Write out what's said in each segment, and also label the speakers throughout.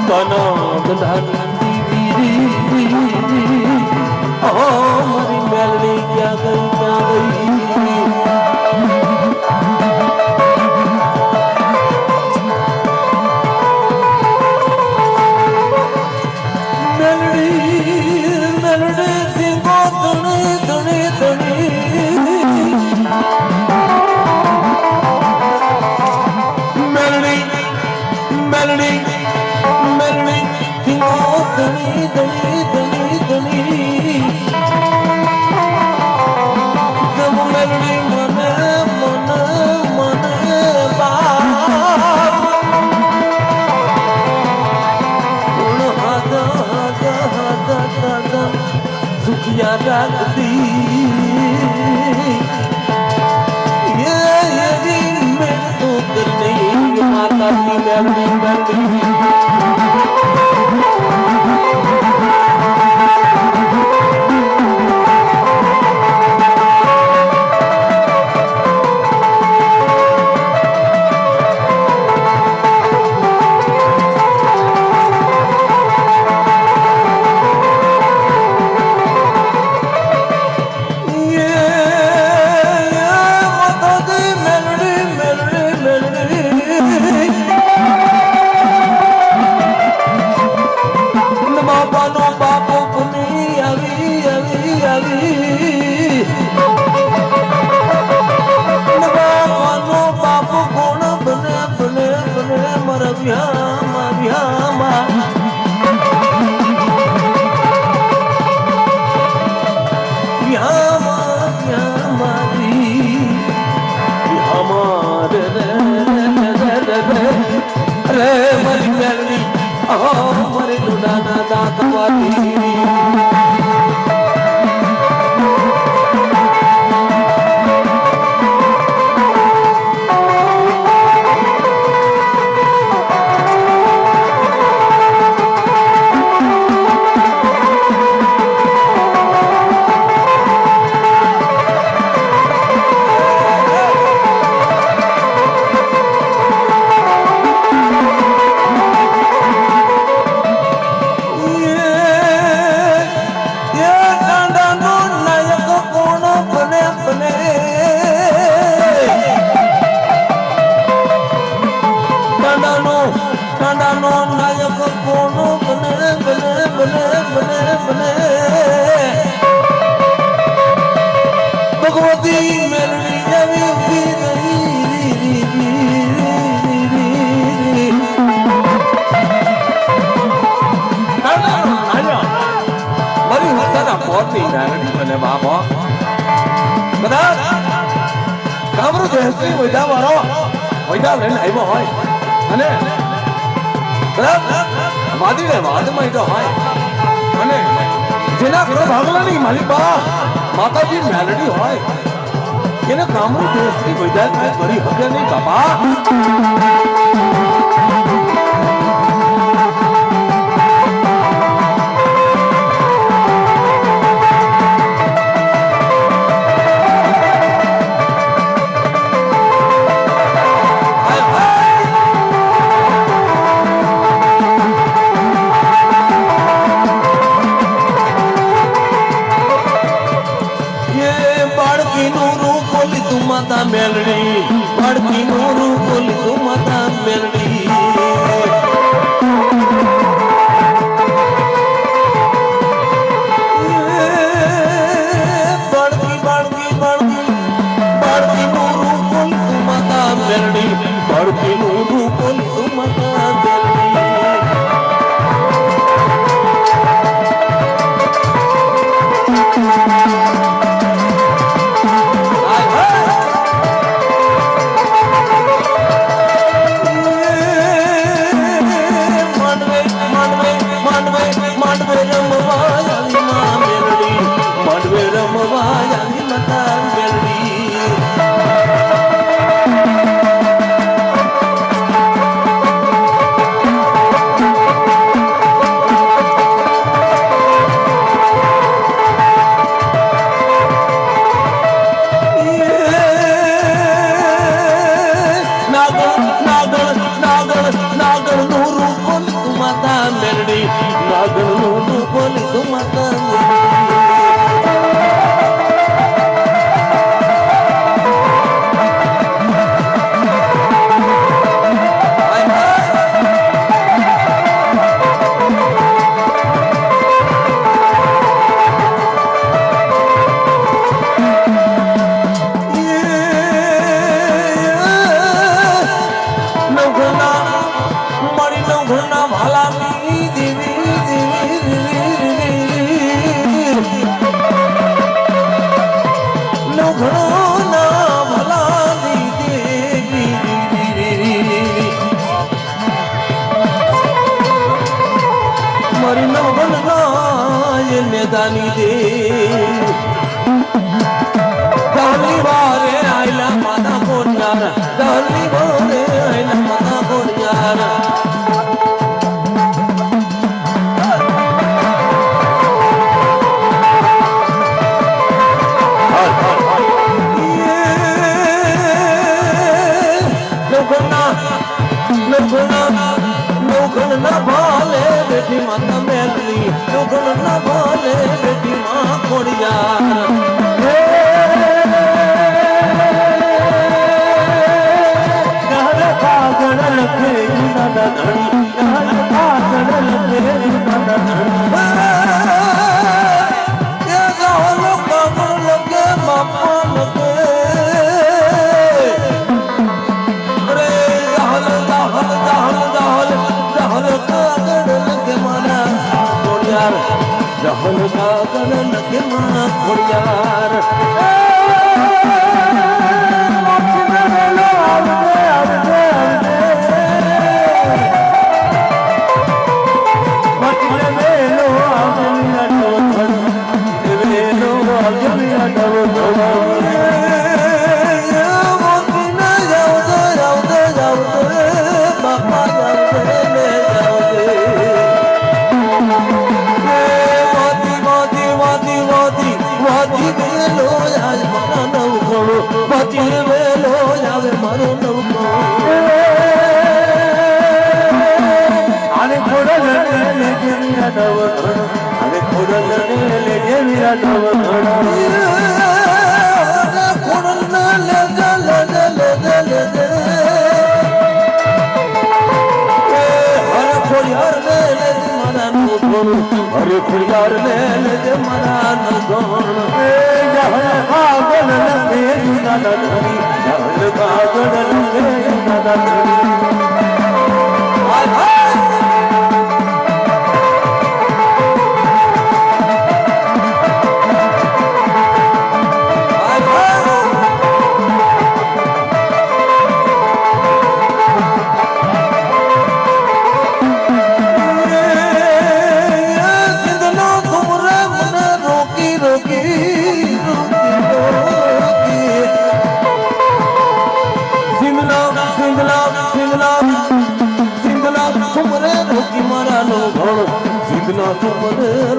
Speaker 1: बना गंधारी ओ मरी मेलड़ी क्या गई क्या गई रखती ये मेरे तो दिल नहीं माता की मेलड़ी माताजी मेलडी होय એને કામરૂ દેશની વિદ્યાર્થી કરી હકે નહીં બાપા मेलड़ी बड़की नूरू बोली तू माता मेलड़ी बड़की बड़की बड़की बड़की नूरू बोली तू माता मेलड़ी बड़की नूरू बोली तू माता मेलड़ी બેઠી માતા મેલની જોગણ ના બોલે બેઠી માં ખોડિયાર
Speaker 2: કાગળ લખે દાદા ધણી કાગળ લખે દાદા ધણી
Speaker 1: એ ગાલો કાગળ લગે બાપા લગે રે દહલ દહલ દહલ દહલ દહલ કાગળ લગે મારા ખોડિયાર દહલ કાગળ લગે મારા ખોડિયાર
Speaker 2: અરે ખુયાર ને લેજે મારા નગણ જહલ કાગળ લખે દાદા ધણી જહલ કાગળ લખે દાદા ધણી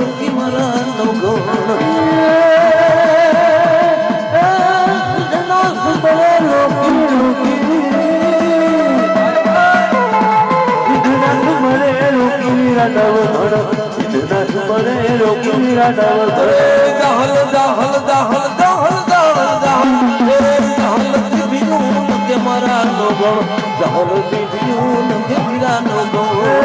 Speaker 1: રૂકી મારા નો ગણ દહલ દહલ દહલ દહલ દહલ દહલ દહલ દીવીનું લગે મારા નો ગણ દહલ દીવીનું લગે મીરા નો ગણ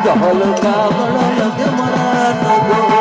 Speaker 1: જહલ કાગળ લગે મારા નગો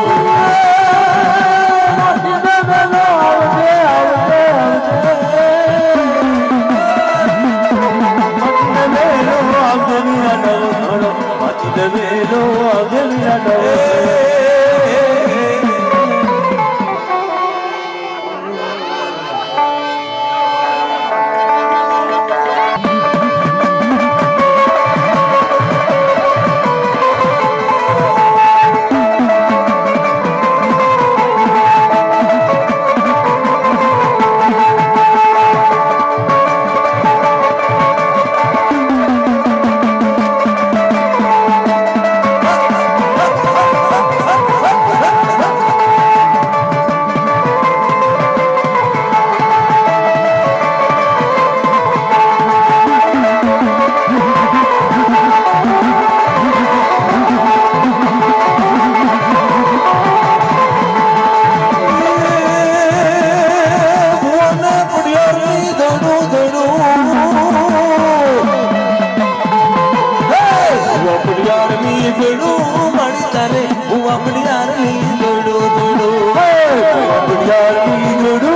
Speaker 1: મારી તારે હું આપણી યારની જોડો જોડો
Speaker 2: આપણી યારની જોડો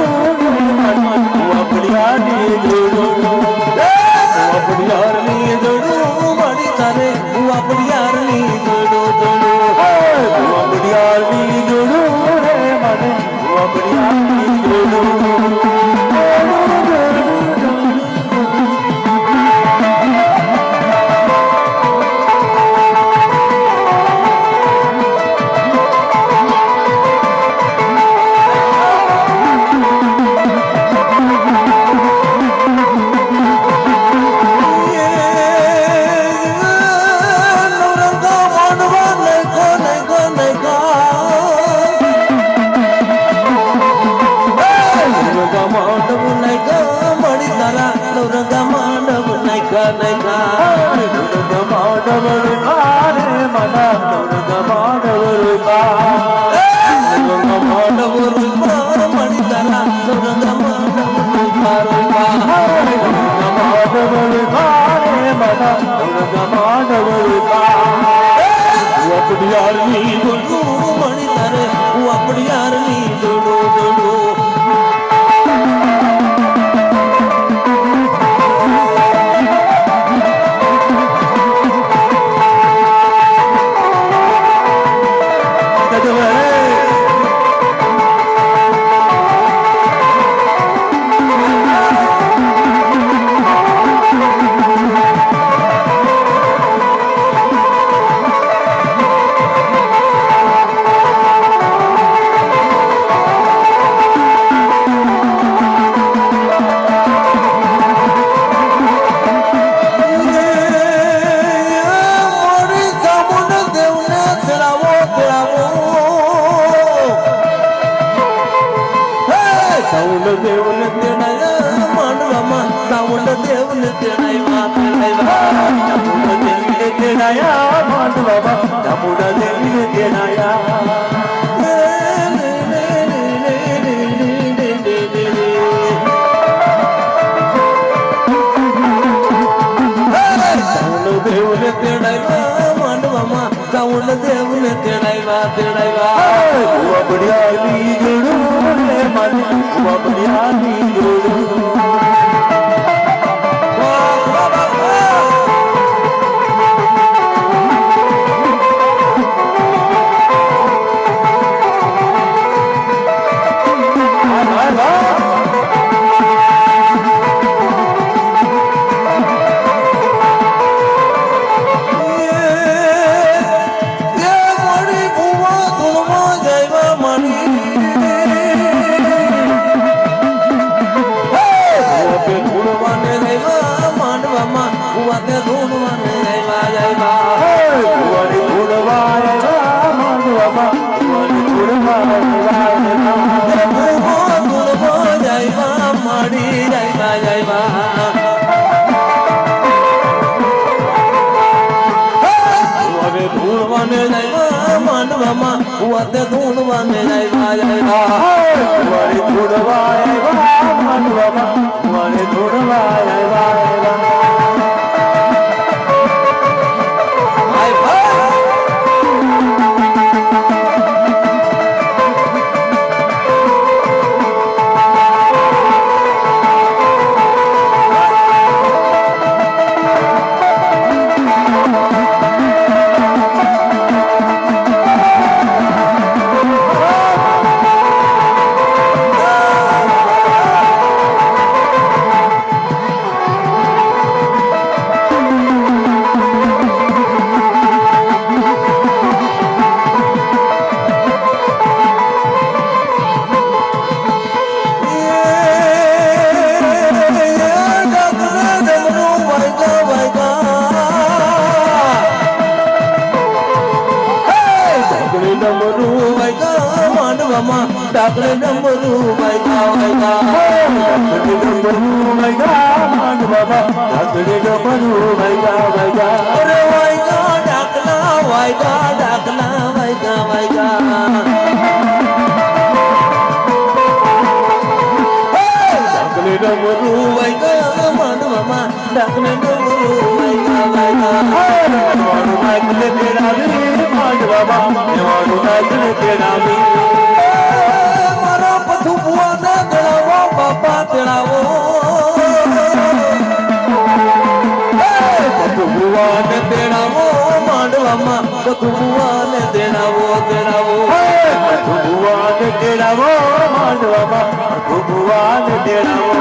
Speaker 2: આપણી યારની જોડો
Speaker 1: આપણી યારની જોડો મારી તારે હું આપણી યારની જોડો જોડો
Speaker 2: આપણી યારની જોડો રે મને આપણી યારની જોડો
Speaker 1: યારની જોડો મણી તારે હું આપણી યારની જોડો જોડો દેવને તેડાવ્યા તેડાવ્યા
Speaker 2: બઢિયાની જોડો રે મને બઢિયાની જોડો
Speaker 1: ડાકરે ડમરું વાયગા વાયગા અરે વાયગા ડાકલા વાયગા ડાકલા વાયગા વાયગા ડાકરે ડમરું વાયગા માનવામાં ડાકરે ડમરું વાયગા વાયગા
Speaker 2: માનવા
Speaker 1: ભુવાને તેડાવો માંડવામાં ભુવાને તેડાવો તેડાવો
Speaker 2: ભગવાન તેડાવો માંડવામાં ભગવાન તેડાવો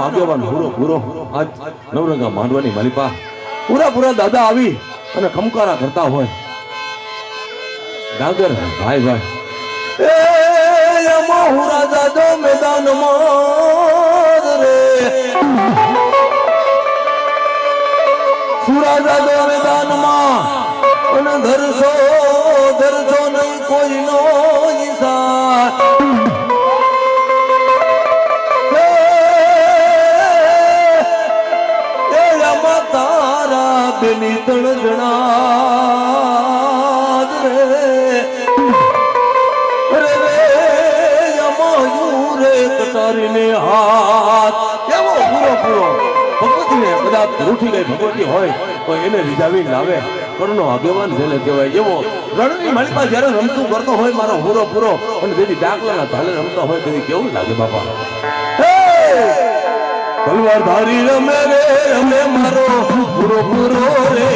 Speaker 1: આગેવાન પૂરો આજ નવરંગા માંડવાની માલિપા પૂરા દાદા આવી અને ખમકારા કરતા હોય ડાગર ભાઈ એ મહુરા દાદો મેદાનમાં રે સુરા દાદો મેદાનમાં અને ધરસો નહીં કોઈનો ઈસા બેની ત્રણ જણા રે રે કટારીને હાથ કેવો પૂરો ભગવતીને કદાચ રૂઠી ગઈ ભગવતી હોય તો એને રીઝાવી લાવે કરનો આગેવાન જેને કહેવાય એવો રણની માલિકા જ્યારે રમતું કરતો હોય મારો પૂરો અને તેથી ડાકલાના તાલે રમતા હોય તેથી કેવું લાગે બાપા તલવાર ધારી રમે રે રમે મારો પૂરો રે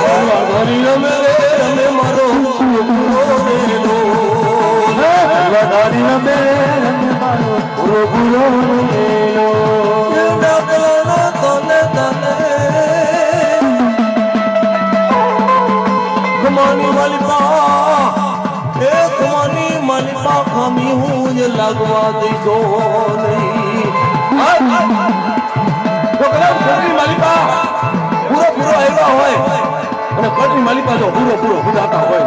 Speaker 1: તલવાર ધારી રમે રે રમે મારો પૂરો રે તલવાર ધારી રમે રમે મારો પૂરો રે કમાની માલિકા ખામી હું જ લાગવા દઈશો નહીં માલિકા પૂરો આવ્યા હોય અને કટની માલિકા જો પૂરો બુજાતા હોય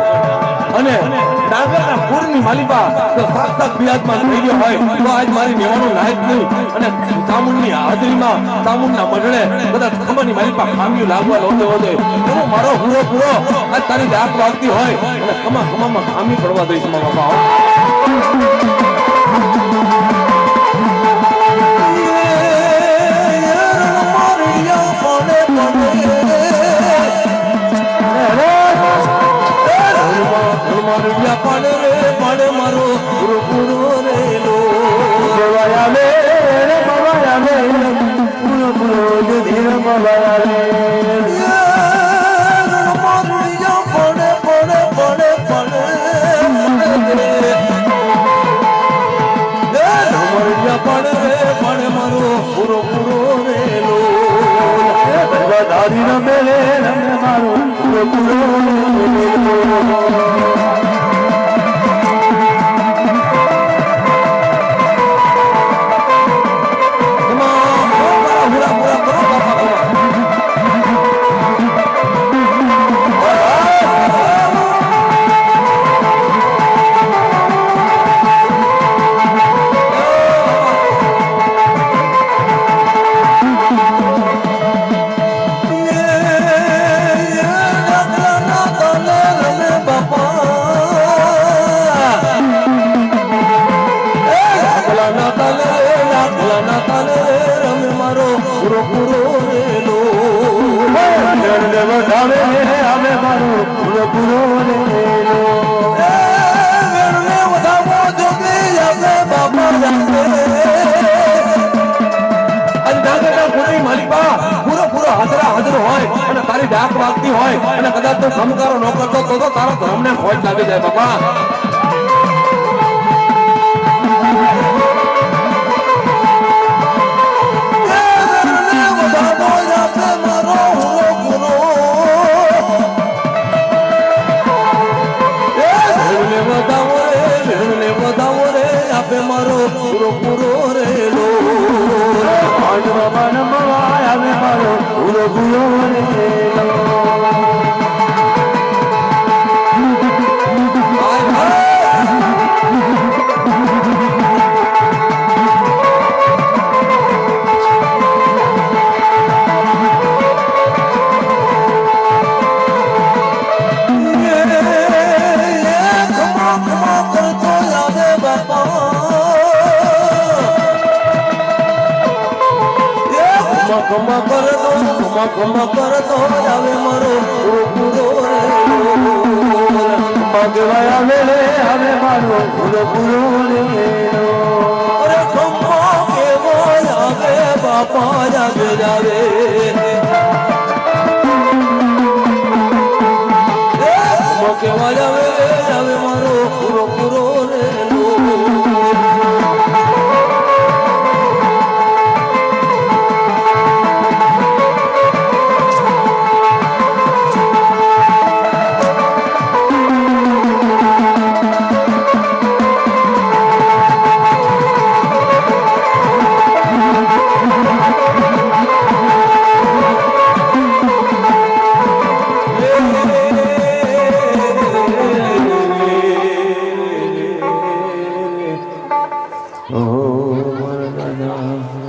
Speaker 1: અને ડાંગરના પૂરની માલિકા જો સાક્ષાત બિરાજમાન થઈ ગયો હોય તો આજ મારી નેવાનું લાયક નહીં અને ચામુંડની હાજરીમાં ચામુંડના મઢડે કદાચ ખમરની માલિકા ખામીઓ લાગવા લોટે હોય એનો મારો પૂરો આજ તારી ડાક વાગતી હોય અને ખમામાં ખામી પડવા દઈશ મારા બાપા પાડે મારો પૂરો રે લો પૂરો ધીર મવાયા રે પડે મારો પૂરો રે લો ધારી રમે મારો પૂરો રે લો પૂરો રેલો
Speaker 2: જળને વધાવે આવે મારો પૂરો પૂરો રેલો
Speaker 1: વેણને વધાવો જોગે આપણે બાપા જાતે અને નાગેના કોની માલિકા પૂરો પૂરો હાજર હોય અને તારી ડાક વાગતી હોય અને કદાચ તું ખમકારો ન કરતો તો તારા ધર્મને ખોટ લાગી જાય બાપા મારો પૂરો પૂરો રેલો
Speaker 2: આવે મારો પૂરો પૂરો રેલો
Speaker 1: ખમા કરતો આવે મારો પૂરો
Speaker 2: ભગવાય આવે મારો પૂરો પૂરો રેલો
Speaker 1: અરે ખમા કેવો આવે બાપા જાગે જાવે ખમા કેવા આવે મારો પૂરો પૂરો રેલો
Speaker 2: Oh,